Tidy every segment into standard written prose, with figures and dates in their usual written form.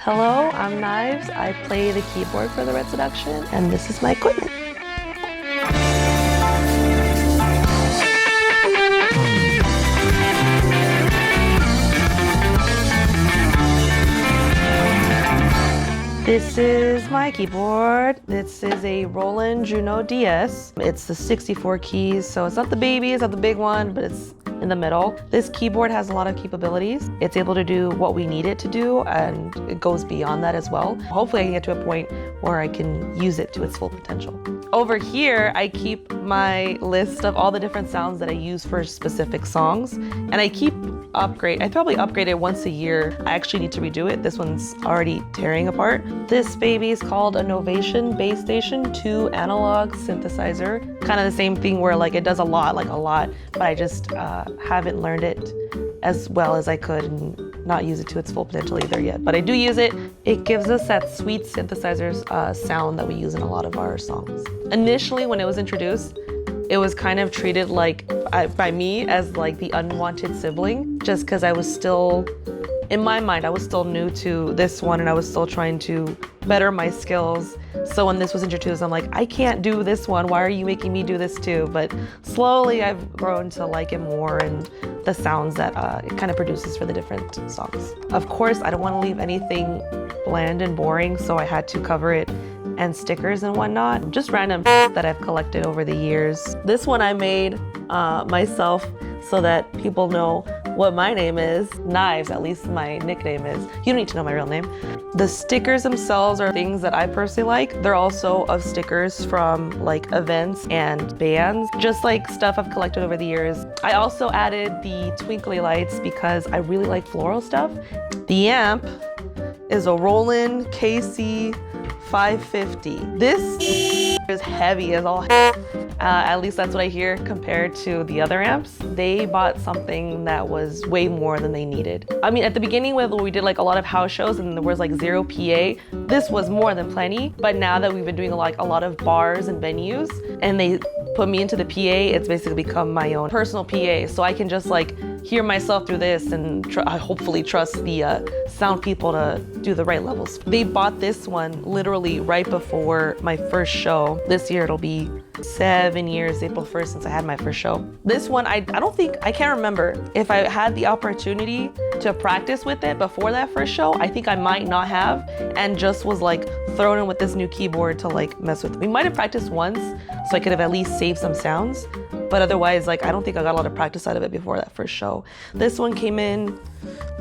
Hello, I'm Knives. I play the keyboard for the Red Seduction, and this is my equipment. This is my keyboard. This is a Roland Juno DS. It's the 64 keys, so it's not the baby, it's not the big one, but it's in the middle. This keyboard has a lot of capabilities. It's able to do what we need it to do, and it goes beyond that as well. Hopefully I can get to a point where I can use it to its full potential. Over here, I keep my list of all the different sounds that I use for specific songs, and I probably upgrade it once a year. I actually need to redo it. This one's already tearing apart. This baby is called a Novation Base Station 2 analog synthesizer. Kind of the same thing where like it does a lot, but I just haven't learned it as well as I could and not use it to its full potential either yet. But I do use it. It gives us that sweet synthesizer sound that we use in a lot of our songs. Initially, when it was introduced, it was kind of treated like, by me, as like the unwanted sibling, just because I was still, in my mind, I was still new to this one and I was still trying to better my skills. So when this was introduced, I'm like, I can't do this one. Why are you making me do this too? But slowly I've grown to like it more and the sounds that it kind of produces for the different songs. Of course, I don't want to leave anything bland and boring, so I had to cover it and stickers and whatnot. Just random that I've collected over the years. This one I made myself so that people know what my name is. Knives, at least my nickname is. You don't need to know my real name. The stickers themselves are things that I personally like. They're also of stickers from like events and bands, just like stuff I've collected over the years. I also added the twinkly lights because I really like floral stuff. The amp is a Roland KC 550. This is heavy as all at least that's what I hear compared to the other amps. They bought something that was way more than they needed. I mean, at the beginning when we did like a lot of house shows and there was like 0 PA, this was more than plenty. But now that we've been doing like a lot of bars and venues and they put me into the PA, it's basically become my own personal PA. So I can just like hear myself through this and I hopefully trust the sound people to do the right levels. They bought this one literally right before my first show. This year it'll be 7 years, April 1st, since I had my first show. This one, I can't remember if I had the opportunity to practice with it before that first show. I think I might not have, and just was like thrown in with this new keyboard to like mess with. We might have practiced once, so I could have at least saved some sounds. But otherwise, like, I don't think I got a lot of practice out of it before that first show. This one came in,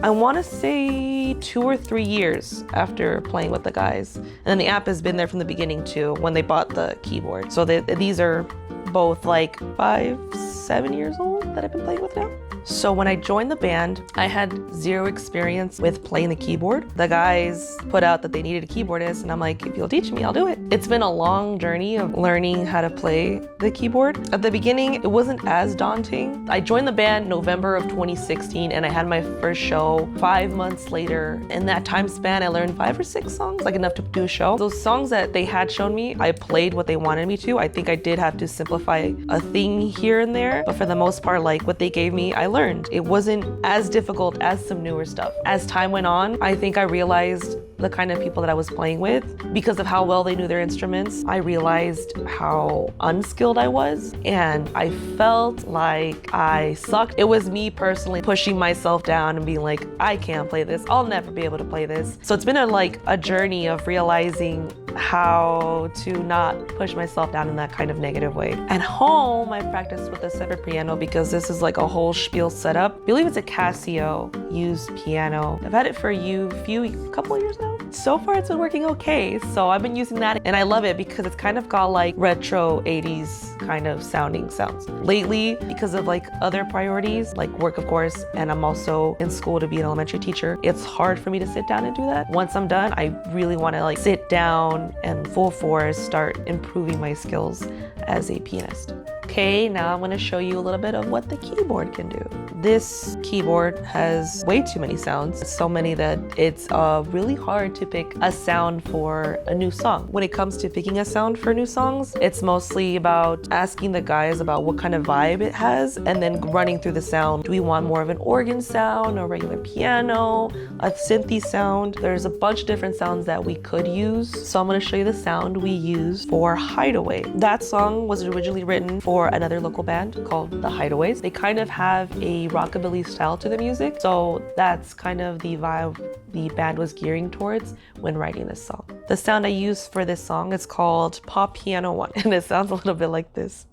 I want to say 2 or 3 years after playing with the guys. And then the app has been there from the beginning too, when they bought the keyboard. So these are both like 5-7 years old that I've been playing with now. So when I joined the band, I had 0 experience with playing the keyboard. The guys put out that they needed a keyboardist, and I'm like, if you'll teach me, I'll do it. It's been a long journey of learning how to play the keyboard. At the beginning, it wasn't as daunting. I joined the band November of 2016, and I had my first show 5 months later. In that time span, I learned 5 or 6 songs, like enough to do a show. Those songs that they had shown me, I played what they wanted me to. I think I did have to simplify a thing here and there, but for the most part, like what they gave me, I learned. It wasn't as difficult as some newer stuff. As time went on, I think I realized the kind of people that I was playing with. Because of how well they knew their instruments, I realized how unskilled I was, and I felt like I sucked. It was me personally pushing myself down and being like, I can't play this. I'll never be able to play this. So it's been a journey of realizing how to not push myself down in that kind of negative way. At home, I practiced with a separate piano because this is like a whole spiel setup. I believe it's a Casio used piano. I've had it for a couple of years now. So far it's been working okay, so I've been using that and I love it because it's kind of got like retro 80s kind of sounding sounds. Lately, because of like other priorities, like work of course, and I'm also in school to be an elementary teacher, it's hard for me to sit down and do that. Once I'm done, I really want to like sit down and full force start improving my skills as a pianist. Okay, now I'm gonna show you a little bit of what the keyboard can do. This keyboard has way too many sounds, so many that it's really hard to pick a sound for a new song. When it comes to picking a sound for new songs, it's mostly about asking the guys about what kind of vibe it has and then running through the sound. Do we want more of an organ sound, a regular piano, a synthy sound? There's a bunch of different sounds that we could use. So I'm gonna show you the sound we use for Hideaway. That song was originally written for another local band called The Hideaways. They kind of have a rockabilly style to the music, so that's kind of the vibe the band was gearing towards when writing this song. The sound I use for this song is called Pop Piano 1, and it sounds a little bit like this.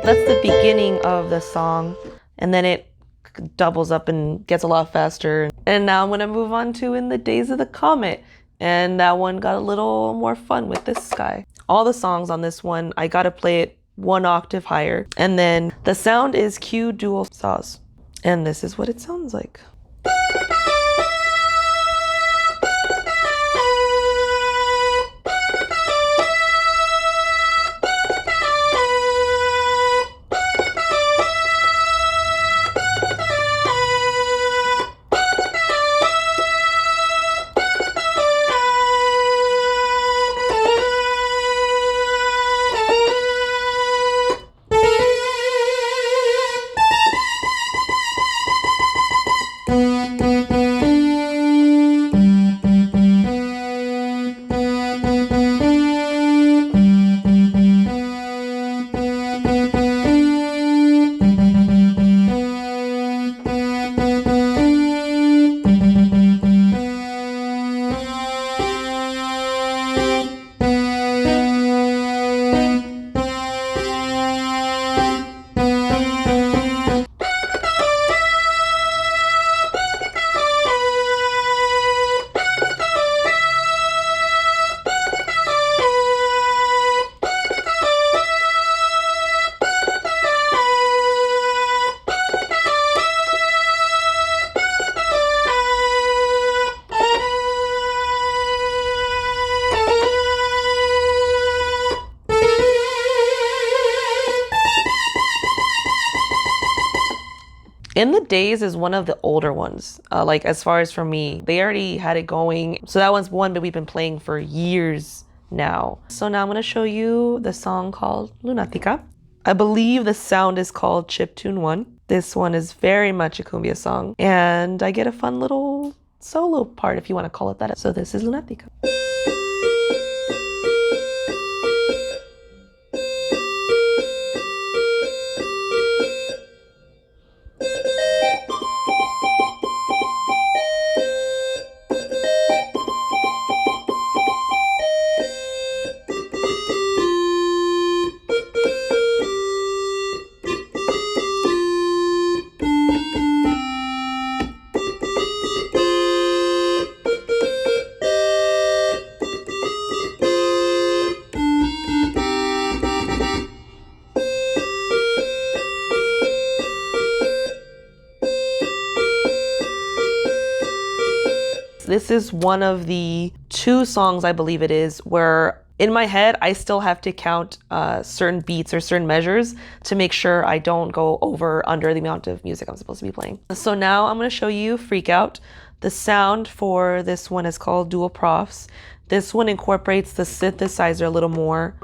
That's the beginning of the song, and then it doubles up and gets a lot faster. And now I'm gonna move on to In the Days of the Comet, and that one got a little more fun with this guy. All the songs on this one, I gotta play it one octave higher, and then the sound is Q dual saws, and this is what it sounds like. In the Days is one of the older ones. Like as far as for me, they already had it going. So that one's one that we've been playing for years now. So now I'm gonna show you the song called Lunatica. I believe the sound is called Chiptune 1. This one is very much a cumbia song. And I get a fun little solo part if you wanna call it that. So this is Lunatica. This is one of the 2 songs, I believe it is, where in my head, I still have to count certain beats or certain measures to make sure I don't go over under the amount of music I'm supposed to be playing. So now I'm gonna show you Freak Out. The sound for this one is called Dual Profs. This one incorporates the synthesizer a little more.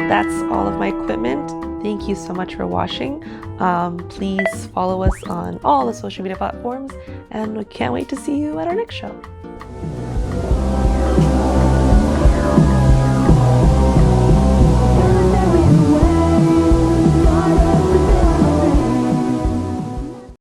That's all of my equipment. Thank you so much for watching. Please follow us on all the social media platforms, and we can't wait to see you at our next show.